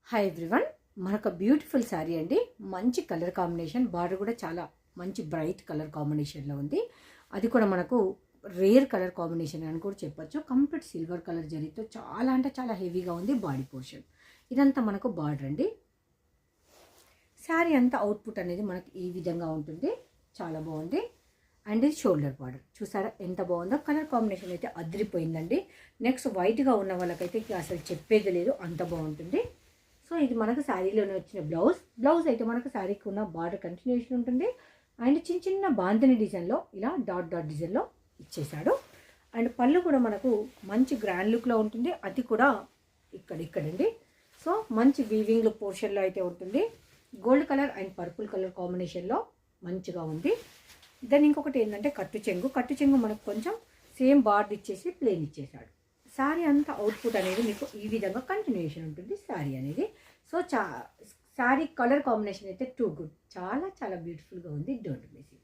Hi everyone, మనకు beautiful sari అండి. మంచి కలర్ కాంబినేషన్, బార్డర్ కూడా చాలా మంచి బ్రైట్ కలర్ కాంబినేషన్లో ఉంది. అది కూడా మనకు రేర్ కలర్ కాంబినేషన్ అని కూడా చెప్పొచ్చు. కంప్లీట్ సిల్వర్ కలర్ జరీతో చాలా అంటే చాలా హెవీగా ఉంది బాడీ పోర్షన్. ఇదంతా మనకు బార్డర్ అండి. శారీ అంతా అవుట్పుట్ అనేది మనకి ఈ విధంగా ఉంటుంది. చాలా బాగుంది. అండ్ ఇది షోల్డర్ బార్డర్ చూసారా ఎంత బాగుందో. కలర్ కాంబినేషన్ అయితే అదిరిపోయిందండి. నెక్స్ట్ వైట్గా ఉన్న వాళ్ళకైతే అసలు చెప్పేది లేదు, అంత బాగుంటుంది. సో ఇది మనకు శారీలోనే వచ్చిన బ్లౌజ్ అయితే మనకు శారీకి ఉన్న బార్డర్ కంటిన్యూషన్ ఉంటుంది. అండ్ చిన్న చిన్న బాంధని డిజైన్లో ఇలా డాట్ డాట్ డిజైన్లో ఇచ్చేసాడు. అండ్ పళ్ళు కూడా మనకు మంచి గ్రాండ్ లుక్లో ఉంటుంది. అది కూడా ఇక్కడండి. సో మంచి వీవింగ్ పోర్షన్లో అయితే ఉంటుంది. Gold colour and purple colour కాంబినేషన్లో మంచిగా ఉంది. దెన్ ఇంకొకటి ఏంటంటే కట్టు చెంగు మనకు కొంచెం సేమ్ బార్డర్ ఇచ్చేసి ప్లేన్ ఇచ్చేసాడు. శారీ అంతా అవుట్పుట్ అనేది మీకు ఈ విధంగా కంటిన్యూషన్ ఉంటుంది శారీ అనేది. సో శారీ కలర్ కాంబినేషన్ అయితే టూ గుడ్, చాలా చాలా బ్యూటిఫుల్గా ఉంది. Don't miss.